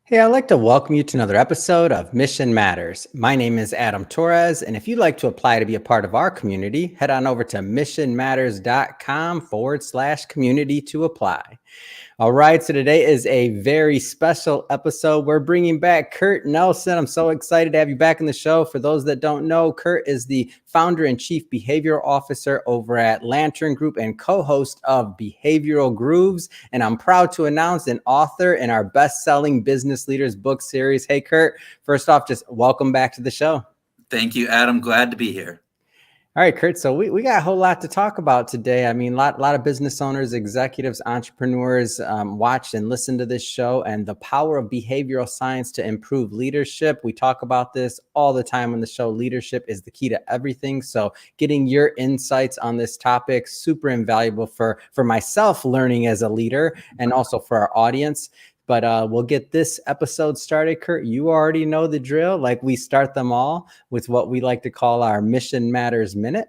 Hey, I'd like to welcome you to another episode of Mission Matters. My name is Adam Torres, and if you'd like to apply to be a part of our community, head on over to missionmatters.com/community to apply. All right, so today is a very special episode. We're bringing back Kurt Nelson. I'm so excited to have you back in the show. For those that don't know, Kurt is the founder and chief behavioral officer over at Lantern Group and co-host of Behavioral Grooves. And I'm proud to announce an author in our best-selling Business Leaders book series. Hey, Kurt, first off, just welcome back to the show. Thank you, Adam. Glad to be here. All right, Kurt. So we got a whole lot to talk about today. I mean, a lot of business owners, executives, entrepreneurs watch and listen to this show, and the power of behavioral science to improve leadership. We talk about this all the time on the show. Leadership is the key to everything. So getting your insights on this topic, super invaluable for myself learning as a leader and also for our audience. But we'll get this episode started. Kurt, you already know the drill. Like, we start them all with what we like to call our Mission Matters Minute.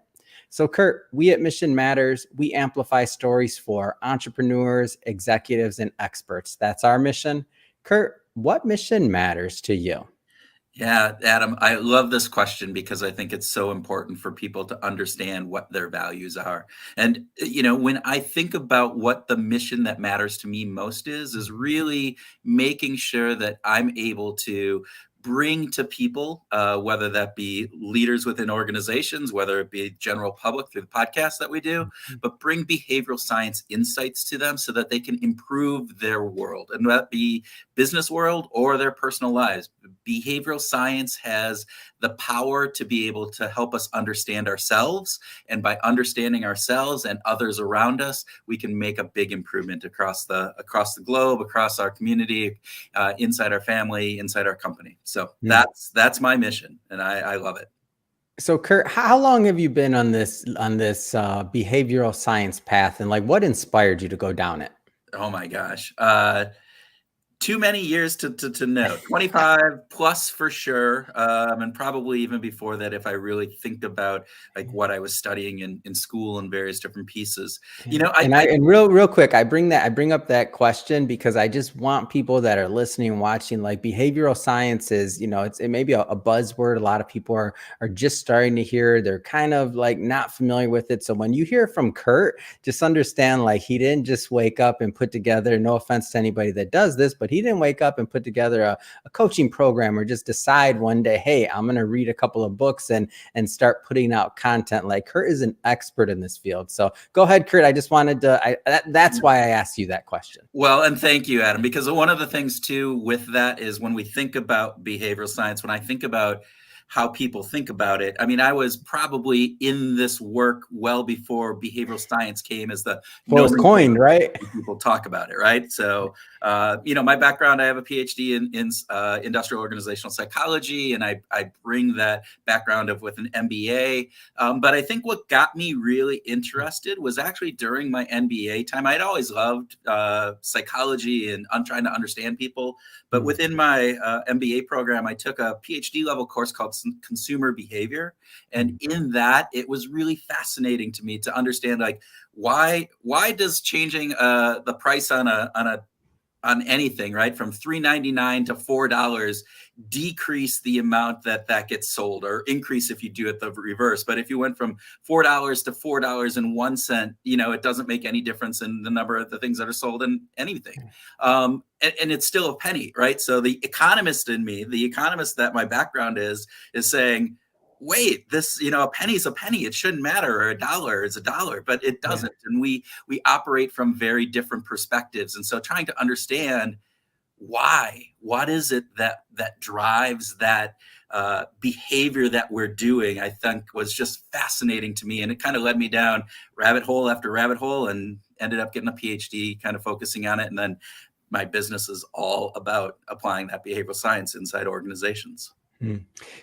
So, Kurt, we at Mission Matters, we amplify stories for entrepreneurs, executives, and experts. That's our mission. Kurt, what mission matters to you? Yeah, Adam, I love this question because I think it's so important for people to understand what their values are. And, when I think about what the mission that matters to me most is really making sure that I'm able to bring to people, whether that be leaders within organizations, whether it be general public through the podcast that we do, but bring behavioral science insights to them so that they can improve their world, and that be business world or their personal lives. Behavioral science has the power to be able to help us understand ourselves. And by understanding ourselves and others around us, we can make a big improvement across the globe, across our community, inside our family, inside our company. So that's my mission, and I love it. So, Kurt, how long have you been on this behavioral science path, and like, what inspired you to go down it? Oh my gosh. Too many years to know. 25 plus for sure, and probably even before that if I really think about like what I was studying in school and various different pieces. Real quick, I bring up that question because I just want people that are listening and watching, like, behavioral science is, it may be a buzzword. A lot of people are just starting to hear. They're kind of like not familiar with it. So when you hear from Kurt, just understand, like, he didn't just wake up and put together, no offense to anybody that does this, but he didn't wake up and put together a coaching program or just decide one day, hey, I'm going to read a couple of books and start putting out content. Like, Kurt is an expert in this field. So go ahead, Kurt. I just wanted to, that's why I asked you that question. Well, and thank you, Adam, because one of the things too with that is when we think about behavioral science, when I think about how people think about it. I mean, I was probably in this work well before behavioral science came as the was coined, right? People talk about it, right? So, my background, I have a PhD in industrial organizational psychology, and I bring that background with an MBA. But I think what got me really interested was actually during my MBA time. I'd always loved psychology and trying to understand people. But within my MBA program, I took a PhD level course called Consumer Behavior. And in that, it was really fascinating to me to understand, like, why does changing the price on anything, right, from $3.99 to $4 decrease the amount that gets sold, or increase if you do it the reverse. But if you went from $4 to $4.01, it doesn't make any difference in the number of the things that are sold in anything. And it's still a penny, right? So the economist in me, the economist that my background is saying, wait, this, a penny's a penny. It shouldn't matter. Or a dollar is a dollar, but it doesn't. Yeah. And we operate from very different perspectives. And so trying to understand what is it that drives that behavior that we're doing, I think was just fascinating to me. And it kind of led me down rabbit hole after rabbit hole and ended up getting a PhD kind of focusing on it. And then my business is all about applying that behavioral science inside organizations.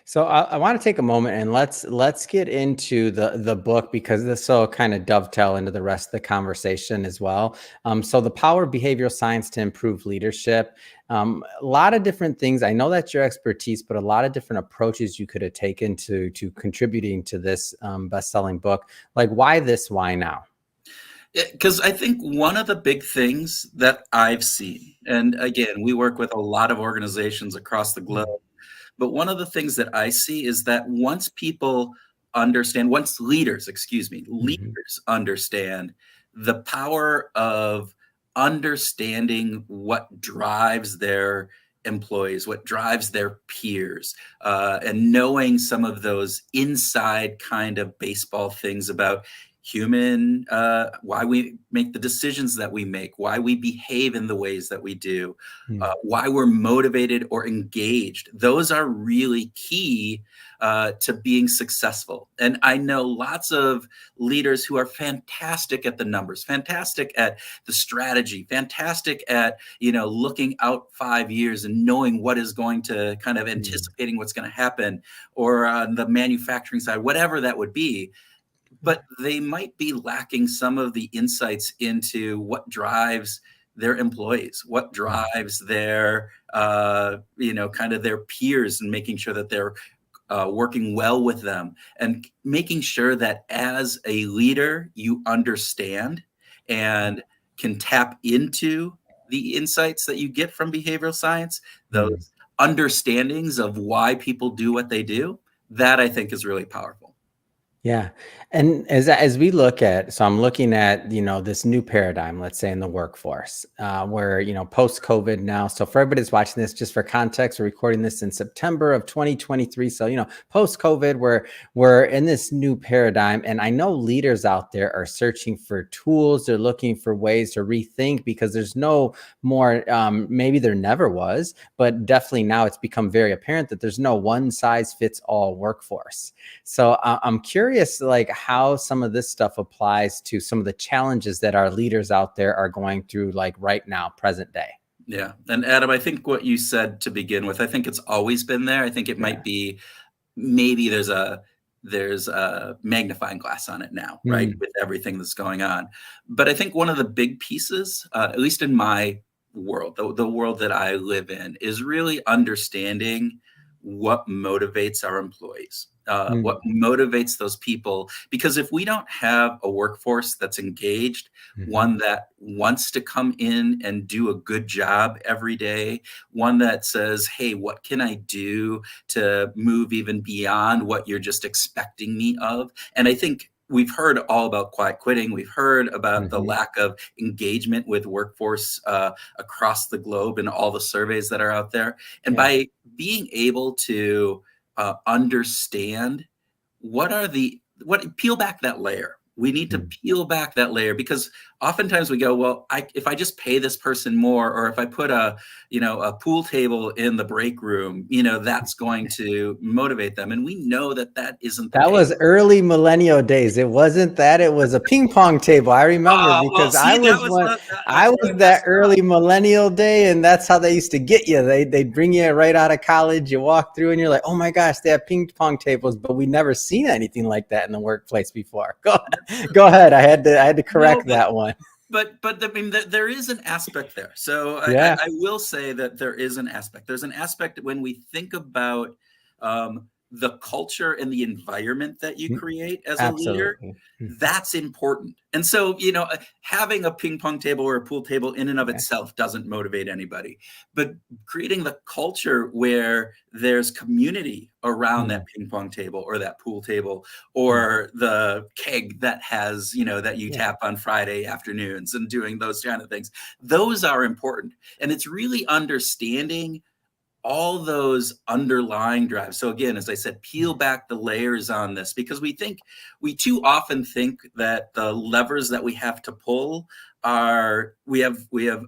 So I want to take a moment and let's get into the book, because this will kind of dovetail into the rest of the conversation as well. So the power of behavioral science to improve leadership. A lot of different things. I know that's your expertise, but a lot of different approaches you could have taken to contributing to this best-selling book. Like, why this? Why now? Because I think one of the big things that I've seen, and again, we work with a lot of organizations across the globe, Mm, but one of the things that I see is that once people understand, once leaders, excuse me, mhm, leaders understand the power of understanding what drives their employees, what drives their peers, and knowing some of those inside kind of baseball things about human, why we make the decisions that we make, why we behave in the ways that we do, mm, why we're motivated or engaged. Those are really key to being successful. And I know lots of leaders who are fantastic at the numbers, fantastic at the strategy, fantastic at, looking out 5 years and knowing what is going to kind of mm, anticipating what's going to happen, or on the manufacturing side, whatever that would be, but they might be lacking some of the insights into what drives their employees, what mm, drives their, kind of their peers, and making sure that they're working well with them, and making sure that as a leader, you understand and can tap into the insights that you get from behavioral science, mm. those understandings of why people do what they do. That I think is really powerful. Yeah. And as we look at, so I'm looking at, this new paradigm, let's say in the workforce, where, post COVID now. So for everybody that's watching this, just for context, we're recording this in September of 2023. So, post COVID, we're in this new paradigm. And I know leaders out there are searching for tools. They're looking for ways to rethink, because there's no more, maybe there never was, but definitely now it's become very apparent that there's no one size fits all workforce. So I'm curious, like, how some of this stuff applies to some of the challenges that our leaders out there are going through, like right now, present day. Yeah. And Adam, I think what you said to begin with, I think it's always been there. I think it might Yeah. be, maybe there's a magnifying glass on it now, right? Mm, With everything that's going on. But I think one of the big pieces, at least in my world, the world that I live in, is really understanding what motivates our employees, what mm, motivates those people. Because if we don't have a workforce that's engaged, mhm, one that wants to come in and do a good job every day, one that says, hey, what can I do to move even beyond what you're just expecting me of? And I think we've heard all about quiet quitting. We've heard about the mhm. lack of engagement with workforce across the globe and all the surveys that are out there. And Yeah. by being able to understand what peel back that layer. We need to Mm. peel back that layer, because oftentimes we go, well, if I just pay this person more, or if I put a pool table in the break room, that's going to motivate them. And we know that that isn't the That case. was early millennial days. It wasn't that. It was a ping pong table. I remember, Well, because see, that was what I that's was where I that messed up. early millennial day, and that's how they used to get you. They'd bring you right out of college. You walk through, and you're like, "Oh my gosh, they have ping pong tables," but we never seen anything like that in the workplace before. That's true. Go ahead. I had to No, correct that one. but I mean, there is an aspect there. So Yeah. I will say that there is an aspect. There's an aspect when we think about the culture and the environment that you Mm, create as a leader. absolutely. Mhm. That's important. And so, having a ping pong table or a pool table in and of Yeah. itself doesn't motivate anybody. But creating the culture where there's community around Mm, that ping pong table or that pool table, mm, or the keg that has, that you yeah. tap on Friday afternoons, and doing those kind of things, those are important. And it's really understanding all those underlying drives. So again, as I said, peel Mm, back the layers on this, because we too often think that the levers that we have to pull are, we have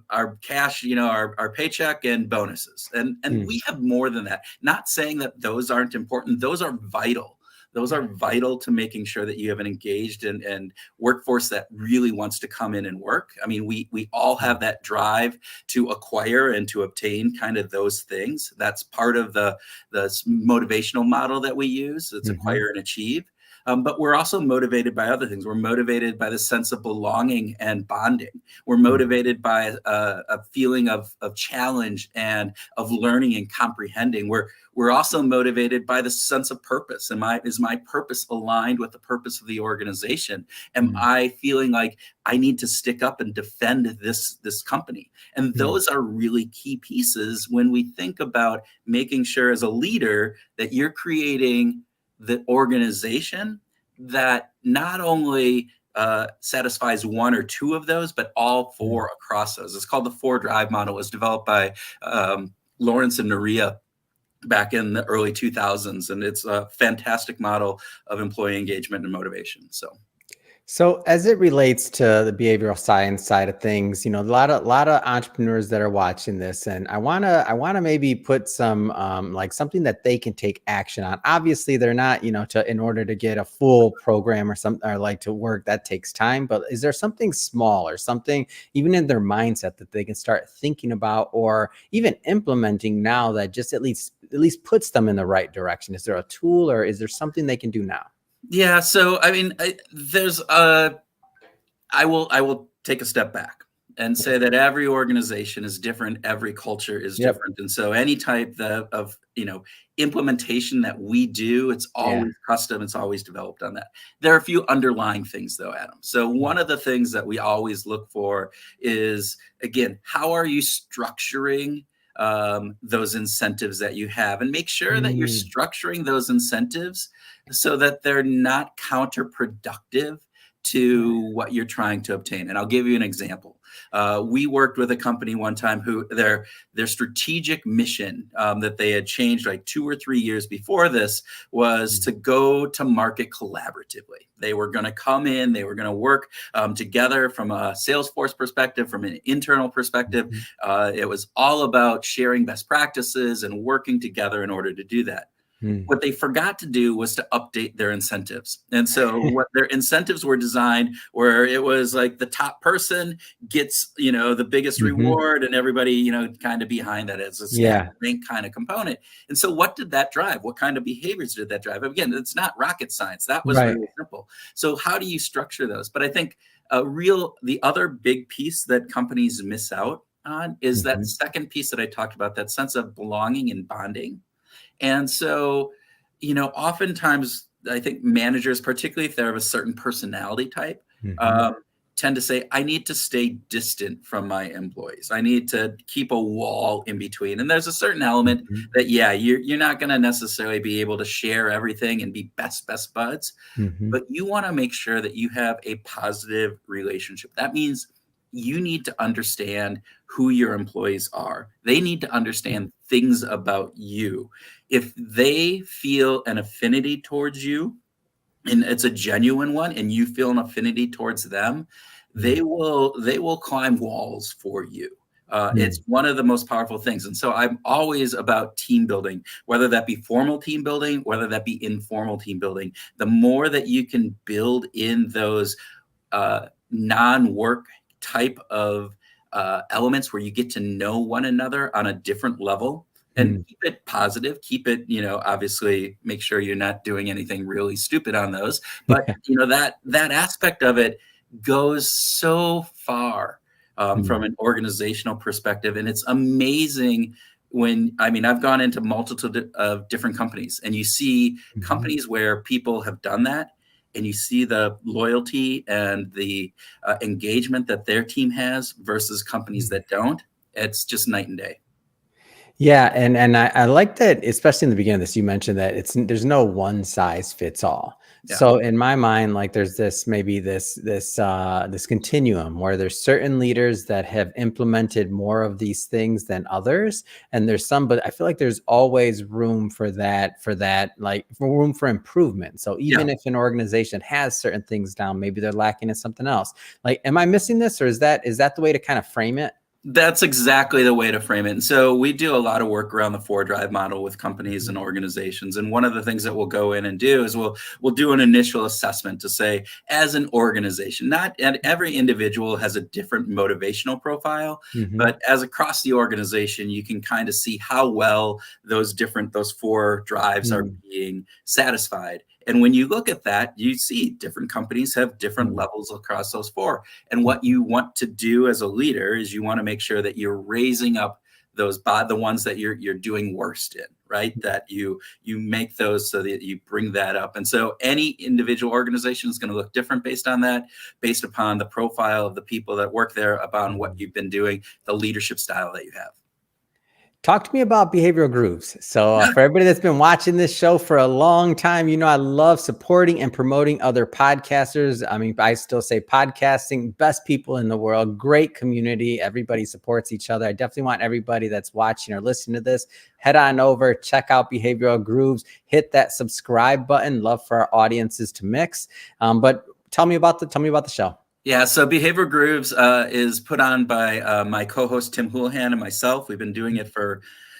our cash, our paycheck and bonuses. And mm, we have more than that. Not saying that those aren't important. Those are vital. Those yeah. are vital to making sure that you have an engaged and workforce that really wants to come in and work. I mean, we all Mm, have that drive to acquire and to obtain kind of those things. That's part of the motivational model that we use. It's mhm, acquire and achieve. But we're also motivated by other things. We're motivated by the sense of belonging and bonding. We're Mhm. motivated by a feeling of challenge and of learning and comprehending. We're also motivated by the sense of purpose. Is my purpose aligned with the purpose of the organization? Am Mhm. I feeling like I need to stick up and defend this company? And Mhm. those are really key pieces when we think about making sure as a leader that you're creating the organization that not only satisfies one or two of those, but all four across those. It's called the 4 Drive model. It was developed by Lawrence and Naria back in the early 2000s, and it's a fantastic model of employee engagement and motivation. So as it relates to the behavioral science side of things, a lot of entrepreneurs that are watching this, and I wanna maybe put some like something that they can take action on. Obviously, they're not, in order to get a full program or something or like to work, that takes time. But is there something small or something even in their mindset that they can start thinking about or even implementing now that just at least puts them in the right direction? Is there a tool or is there something they can do now? Yeah, so I mean, I will take a step back and say that every organization is different, every culture is Yep. different, and so any type of implementation that we do, it's Yeah. always custom, it's always developed on that. There are a few underlying things though, Adam. So one of the things that we always look for is, again, how are you structuring those incentives that you have, and make sure that you're Mm. structuring those incentives so that they're not counterproductive to what you're trying to obtain. And I'll give you an example. We worked with a company one time who their strategic mission that they had changed like 2 or 3 years before this was Mm. to go to market collaboratively. They were going to come in, they were going to work together from a Salesforce perspective, from an internal perspective. Mhm. It was all about sharing best practices and working together in order to do that. Mm. What they forgot to do was to update their incentives. And so what their incentives were designed where it was like the top person gets, the biggest Mhm. reward and everybody, kind of behind that as a staff Yeah. rank kind of component. And so what did that drive? What kind of behaviors did that drive? Again, it's not rocket science. That was Right. really simple. So how do you structure those? But I think the other big piece that companies miss out on is that Mhm. second piece that I talked about, that sense of belonging and bonding. And so, oftentimes I think managers, particularly if they're of a certain personality type, Mhm. um, tend to say, I need to stay distant from my employees. I need to keep a wall in between. And there's a certain element Mhm. that, yeah, you're not going to necessarily be able to share everything and be best buds, Mhm. but you want to make sure that you have a positive relationship. That means you need to understand who your employees are. They need to understand things about you. If they feel an affinity towards you, and it's a genuine one, and you feel an affinity towards them, Mm. they will climb walls for you. It's Mm. one of the most powerful things. And so I'm always about team building, whether that be formal team building, whether that be informal team building. The more that you can build in those non-work type of elements where you get to know one another on a different level, and Mm. keep it positive, keep it, obviously make sure you're not doing anything really stupid on those. But Yeah. that aspect of it goes so far from Mm. an organizational perspective. And it's amazing when, I mean, I've gone into multitude of different companies, and you see Mhm. companies where people have done that, and you see the loyalty and the engagement that their team has versus companies Mm. that don't. It's just night and day. Yeah, and I like that, especially in the beginning of this, you mentioned that there's no one size fits all. Yeah. So in my mind, like there's this continuum where there's certain leaders that have implemented more of these things than others, and there's some, but I feel like there's always room for that, like for room for improvement. So Yeah. even if an organization has certain things down, maybe they're lacking in something else. Like, am I missing this, or is that the way to kind of frame it? That's exactly the way to frame it. And so we do a lot of work around the 4 Drive model with companies Mhm. and organizations. And one of the things that we'll go in and do is we'll do an initial assessment to say, as an organization, not and every individual has a different motivational profile, Mhm. but as across the organization, you can kind of see how well those 4 drives are Mm. being satisfied. And when you look at that, you see different companies have different levels across those four. And what you want to do as a leader is you want to make sure that you're raising up the ones that you're doing worst in, right? That you make those so that you bring that up. And so any individual organization is going to look different based on that, based upon the profile of the people that work there, upon what you've been doing, the leadership style that you have. Talk to me about behavioral grooves. So for everybody that's been watching this show for a long time, I love supporting and promoting other podcasters. I mean, I still say podcasting, best people in the world, great community. Everybody supports each other. I definitely want everybody that's watching or listening to this, head on over, check out Behavioral Grooves, hit that subscribe button. Love for our audiences to mix. But tell me about the show. Yeah, so Behavioral Grooves is put on by my co-host Tim Houlihan and myself. We've been doing it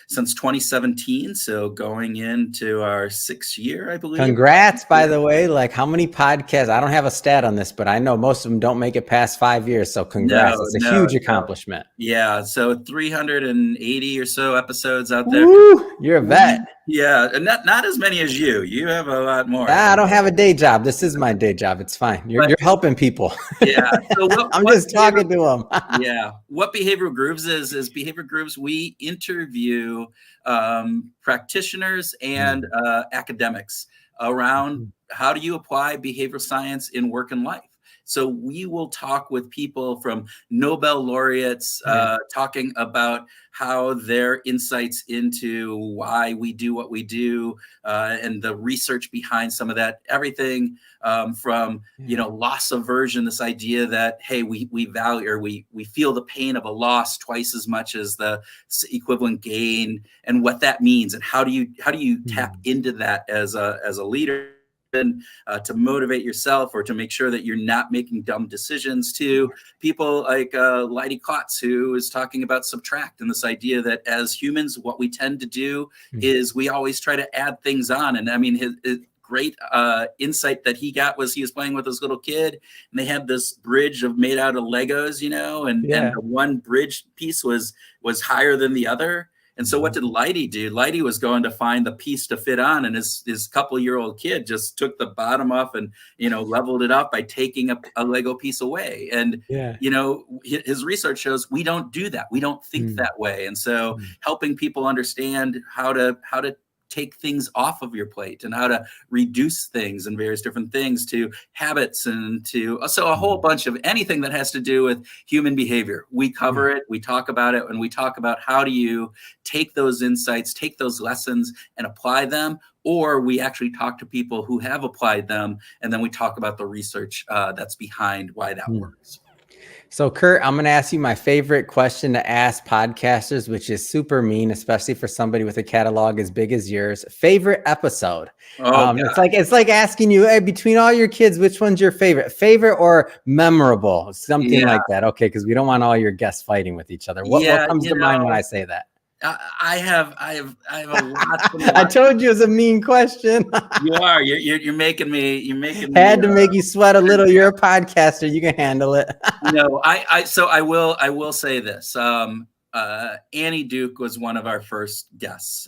since 2017, so going into our 6th year, I believe. Congrats, by the way. Like, how many podcasts? I don't have a stat on this, but I know most of them don't make it past 5 years. So congrats. It's a huge accomplishment. Yeah, so 380 or so episodes out there. Woo, you're a vet. Yeah, and not as many as you. You have a lot more. I don't have a day job. This is my day job. It's fine. You're helping people. Yeah. So I'm just talking to them. Yeah. What Behavioral Grooves is Behavioral Grooves, we interview practitioners and academics around how do you apply behavioral science in work and life. So we will talk with people from Nobel laureates talking about how their insights into why we do what we do and the research behind some of that, everything from, loss aversion, this idea that, hey, we value or we feel the pain of a loss twice as much as the equivalent gain, and what that means, and how do you tap into that as a leader, to motivate yourself or to make sure that you're not making dumb decisions, to people like Leidy Klotz, who is talking about subtract, and this idea that as humans, what we tend to do is we always try to add things on. And I mean, his great insight that he got was he was playing with his little kid, and they had this bridge made out of Legos, and the one bridge piece was higher than the other. And so what did Leidy do? Leidy was going to find the piece to fit on, and his couple-year-old kid just took the bottom off and, leveled it up by taking a Lego piece away. And, his research shows we don't do that. We don't think that way. And so helping people understand how to take things off of your plate and how to reduce things and various different things to habits and to a whole bunch of anything that has to do with human behavior. We cover it, we talk about it, and we talk about how do you take those insights, take those lessons and apply them, or we actually talk to people who have applied them, and then we talk about the research that's behind why that works. So, Kurt, I'm going to ask you my favorite question to ask podcasters, which is super mean, especially for somebody with a catalog as big as yours. Favorite episode? It's like asking you, hey, between all your kids, which one's your favorite or memorable? Something like that. Okay, because we don't want all your guests fighting with each other. What comes to mind when I say that? I have a lot. I told you it was a mean question. You are. You're making me. Had to make you sweat a little. You're a podcaster. You can handle it. I will say this. Annie Duke was one of our first guests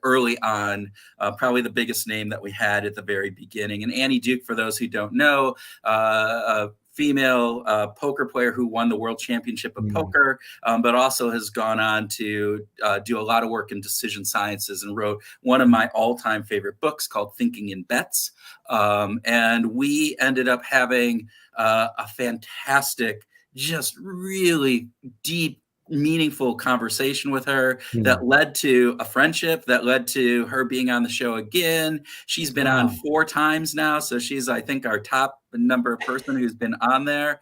early on, probably the biggest name that we had at the very beginning. And Annie Duke, for those who don't know, female poker player who won the world championship of poker, but also has gone on to do a lot of work in decision sciences and wrote one of my all-time favorite books called Thinking in Bets. And we ended up having a fantastic, just really deep, meaningful conversation with her that led to a friendship, that led to her being on the show again. She's been on 4 times now, so she's, I think, our top number person who's been on there.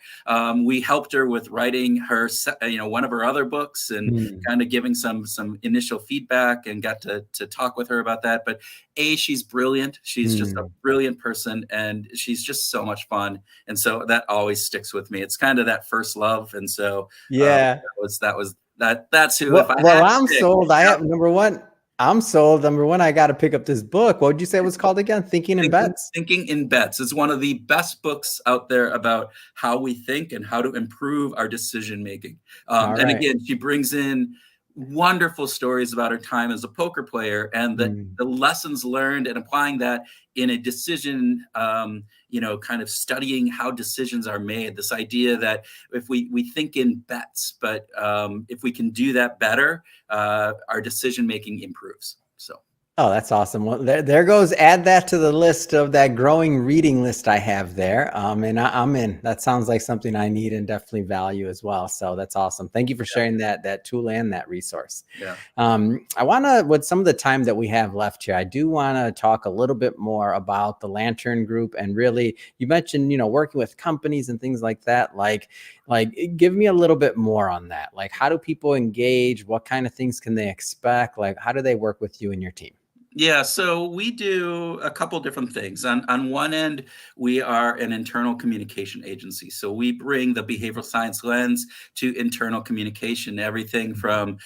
We helped her with writing her, one of her other books and kind of giving some initial feedback, and got to talk with her about that. But she's brilliant. She's just a brilliant person, and she's just so much fun. And so that always sticks with me. It's kind of that first love. And so that's who. I'm sold. I have number one. I'm sold. Number one, I got to pick up this book. What would you say it was called again? Thinking in Bets. Thinking in Bets. It's one of the best books out there about how we think and how to improve our decision making. And again, she brings in wonderful stories about her time as a poker player and Mm. the lessons learned and applying that in a decision, kind of studying how decisions are made. This idea that if we think in bets, but if we can do that better, our decision making improves. So. Oh, that's awesome. Well, there goes. Add that to the list of that growing reading list I have there. And I'm in. That sounds like something I need and definitely value as well. So that's awesome. Thank you for sharing that tool and that resource. Yeah. I want to, with some of the time that we have left here, I do want to talk a little bit more about the Lantern Group. And really, you mentioned, working with companies and things like that. Like give me a little bit more on that. Like, how do people engage? What kind of things can they expect? Like, how do they work with you and your team? Yeah, so we do a couple different things. On one end, we are an internal communication agency. So we bring the behavioral science lens to internal communication, everything from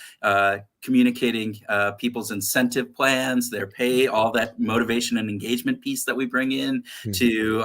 communicating people's incentive plans, their pay, all that motivation and engagement piece that we bring in, to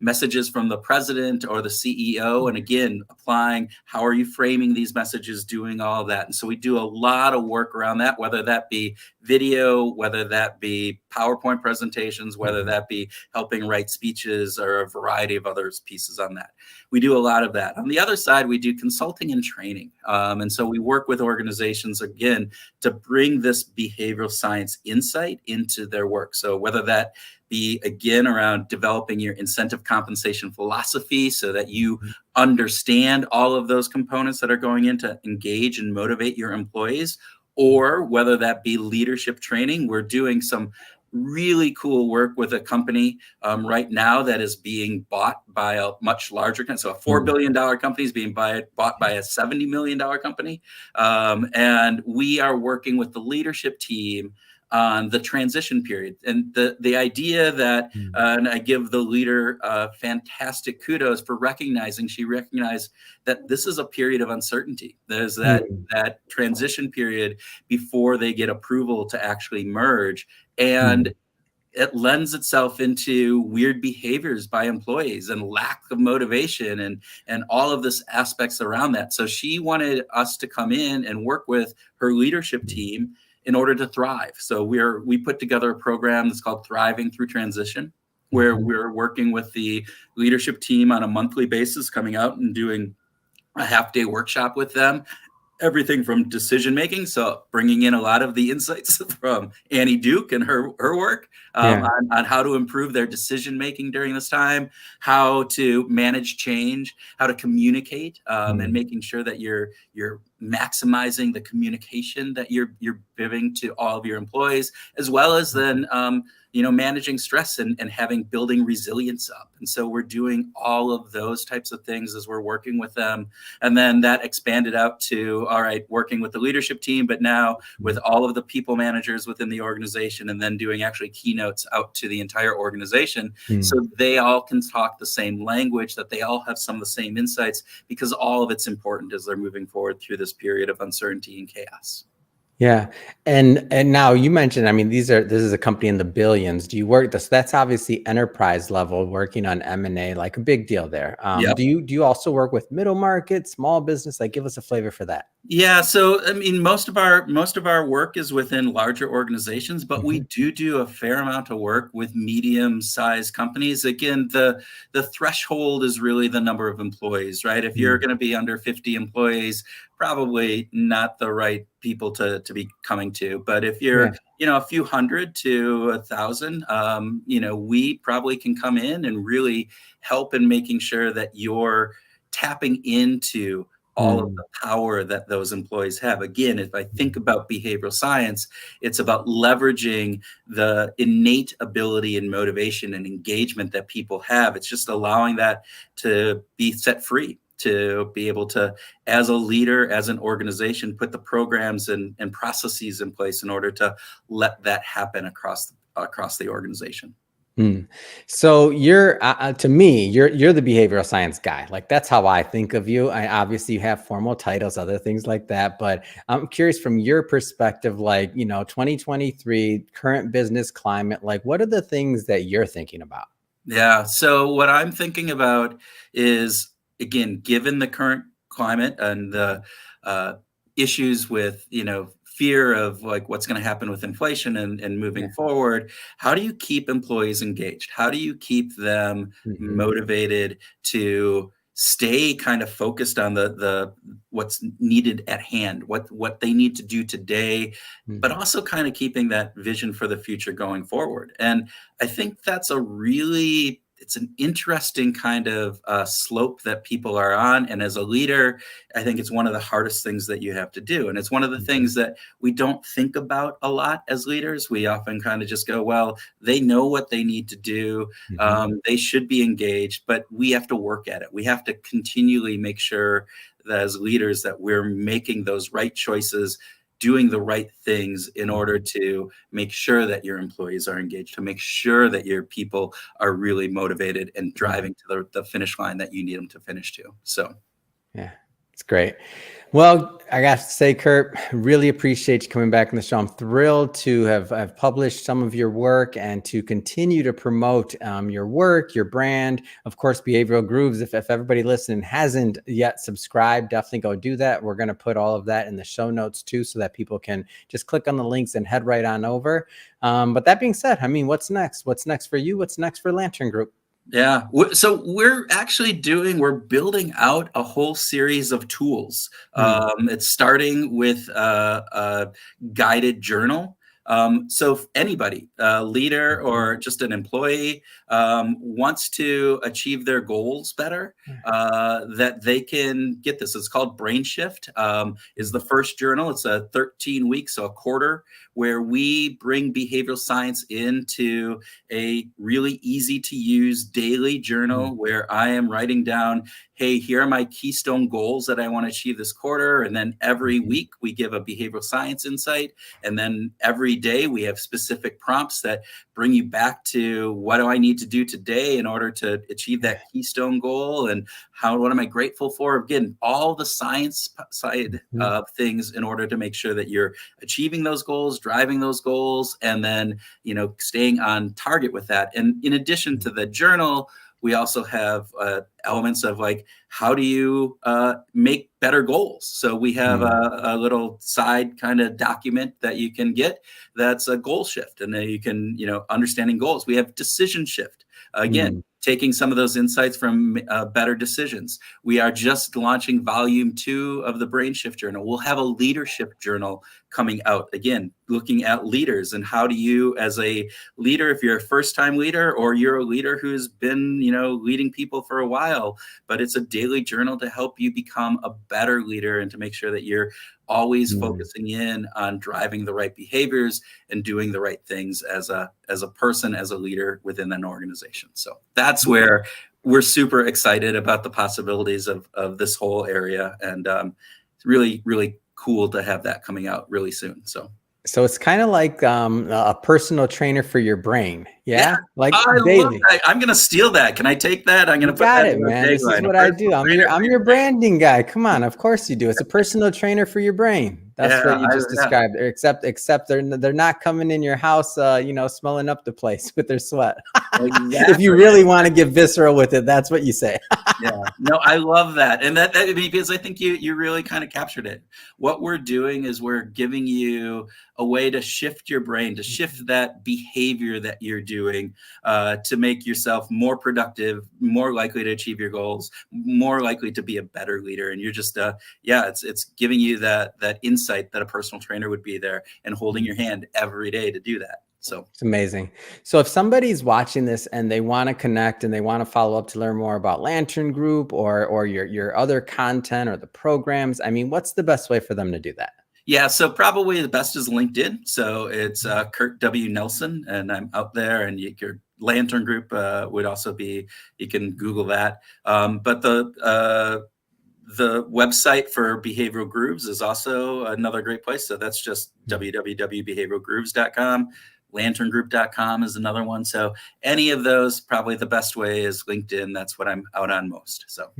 messages from the president or the CEO, and again, applying how are you framing these messages, doing all that. And so we do a lot of work around that, whether that be video, whether that be PowerPoint presentations, whether that be helping write speeches, or a variety of other pieces on that. We do a lot of that. On the other side, we do consulting and training. And so we work with organizations, again, to bring this behavioral science insight into their work. So whether that be, again, around developing your incentive compensation philosophy so that you understand all of those components that are going in to engage and motivate your employees, or whether that be leadership training. We're doing some really cool work with a company right now that is being bought by a much larger company. So a $4 billion company is being bought by a $70 million company. And we are working with the leadership team on the transition period. And the idea that, and I give the leader fantastic kudos for she recognized that this is a period of uncertainty. There's that transition period before they get approval to actually merge. And it lends itself into weird behaviors by employees and lack of motivation and all of this aspects around that. So she wanted us to come in and work with her leadership team in order to thrive. So we put together a program that's called Thriving Through Transition, where we're working with the leadership team on a monthly basis, coming out and doing a half-day workshop with them. Everything from decision making, so bringing in a lot of the insights from Annie Duke and her work on how to improve their decision making during this time, how to manage change, how to communicate, and making sure that you're maximizing the communication that you're giving to all of your employees, as well as then managing stress and building resilience up. And so we're doing all of those types of things as we're working with them. And then that expanded out to, all right, working with the leadership team, but now with all of the people managers within the organization, and then doing actually keynotes out to the entire organization. So they all can talk the same language, that they all have some of the same insights, because all of it's important as they're moving forward through this period of uncertainty and chaos. Yeah. And now you mentioned, I mean, this is a company in the billions. Do you work this? That's obviously enterprise level, working on M&A, like a big deal there. Yep. Do you also work with middle market, small business? Like, give us a flavor for that. Yeah, so I mean, most of our work is within larger organizations, but we do a fair amount of work with medium-sized companies. Again, the threshold is really the number of employees, right? If you're going to be under 50 employees, probably not the right people to be coming to. But if you're a few hundred to 1,000, we probably can come in and really help in making sure that you're tapping into all of the power that those employees have. Again, if I think about behavioral science, it's about leveraging the innate ability and motivation and engagement that people have. It's just allowing that to be set free, to be able to, as a leader, as an organization, put the programs and processes in place in order to let that happen across the organization. So you're, to me, you're the behavioral science guy. Like, that's how I think of you. Obviously you have formal titles, other things like that, but I'm curious from your perspective, like, 2023 current business climate, like, what are the things that you're thinking about? Yeah. So what I'm thinking about is, again, given the current climate and the issues with, fear of like what's going to happen with inflation and moving forward, how do you keep employees engaged? How do you keep them motivated to stay kind of focused on the what's needed at hand, what they need to do today, but also kind of keeping that vision for the future going forward? And I think that's it's an interesting kind of slope that people are on. And as a leader, I think it's one of the hardest things that you have to do. And it's one of the things that we don't think about a lot as leaders. We often kind of just go, well, they know what they need to do. They should be engaged, but we have to work at it. We have to continually make sure that as leaders that we're making those right choices, doing the right things in order to make sure that your employees are engaged, to make sure that your people are really motivated and driving to the finish line that you need them to finish to. So, yeah, it's great. Well, I got to say, Kurt, really appreciate you coming back on the show. I'm thrilled to have published some of your work and to continue to promote your work, your brand. Of course, Behavioral Grooves. If everybody listening hasn't yet subscribed, definitely go do that. We're going to put all of that in the show notes too, so that people can just click on the links and head right on over. But that being said, I mean, what's next? What's next for you? What's next for Lantern Group? Yeah. So we're building out a whole series of tools. It's starting with a guided journal. So if anybody, leader or just an employee, wants to achieve their goals better, that they can get this. It's called Brain Shift, is the first journal. It's a 13 weeks, so a quarter, where we bring behavioral science into a really easy to use daily journal where I am writing down, hey, here are my keystone goals that I want to achieve this quarter. And then every week we give a behavioral science insight. And then every day we have specific prompts that bring you back to what do I need to do today in order to achieve that keystone goal, and what am I grateful for? Again, all the science side of things in order to make sure that you're achieving those goals, driving those goals, and then, staying on target with that. And in addition to the journal, we also have elements of like, how do you make better goals? So we have a little side kind of document that you can get that's a goal shift. And then you can, understanding goals. We have decision shift. Again, taking some of those insights from Better Decisions. We are just launching volume 2 of the Brain Shift Journal. We'll have a leadership journal coming out, again, looking at leaders and how do you, as a leader, if you're a first-time leader or you're a leader who's been, leading people for a while, but it's a daily journal to help you become a better leader and to make sure that you're always focusing in on driving the right behaviors and doing the right things as a person, as a leader within an organization. So that's where we're super excited about the possibilities of this whole area. And it's really, really cool to have that coming out really soon. So it's kind of like a personal trainer for your brain. Yeah. Like I daily. love that. I'm going to steal that. Can I take that? I'm going to put got that it, man. This is what I do. I'm your branding guy. Come on. Of course you do. It's a personal trainer for your brain. That's what you just described. Except they're not coming in your house, smelling up the place with their sweat. Exactly. If you really want to get visceral with it, that's what you say. Yeah, no, I love that. And that because I think you really kind of captured it. What we're doing is we're giving you a way to shift your brain, to shift that behavior that you're doing, to make yourself more productive, more likely to achieve your goals, more likely to be a better leader. And you're just, it's giving you that insight that a personal trainer would be there and holding your hand every day to do that. So it's amazing. So if somebody's watching this and they want to connect and they want to follow up to learn more about Lantern Group or your other content or the programs, I mean, what's the best way for them to do that? Yeah, so probably the best is LinkedIn. So it's Kurt W. Nelson, and I'm out there. And your Lantern Group would also be, you can Google that. But the website for Behavioral Grooves is also another great place. So that's just www.behavioralgrooves.com. LanternGroup.com is another one. So any of those, probably the best way is LinkedIn. That's what I'm out on most. So.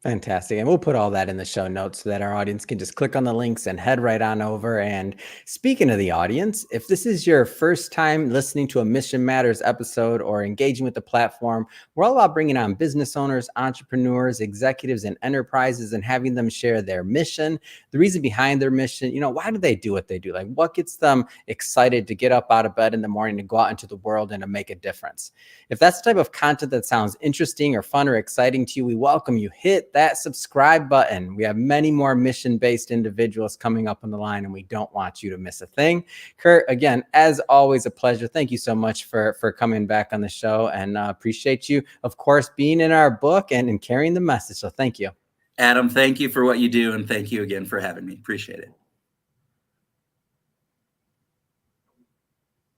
Fantastic. And we'll put all that in the show notes so that our audience can just click on the links and head right on over. And speaking of the audience, if this is your first time listening to a Mission Matters episode or engaging with the platform, we're all about bringing on business owners, entrepreneurs, executives, and enterprises and having them share their mission, the reason behind their mission. Why do they do what they do? Like, what gets them excited to get up out of bed in the morning to go out into the world and to make a difference? If that's the type of content that sounds interesting or fun or exciting to you, we welcome you. Hit that subscribe button. We have many more mission-based individuals coming up on the line, and we don't want you to miss a thing. Kurt, again, as always, a pleasure. Thank you so much for coming back on the show, and appreciate you, of course, being in our book and carrying the message. So thank you. Adam, thank you for what you do, and thank you again for having me. Appreciate it.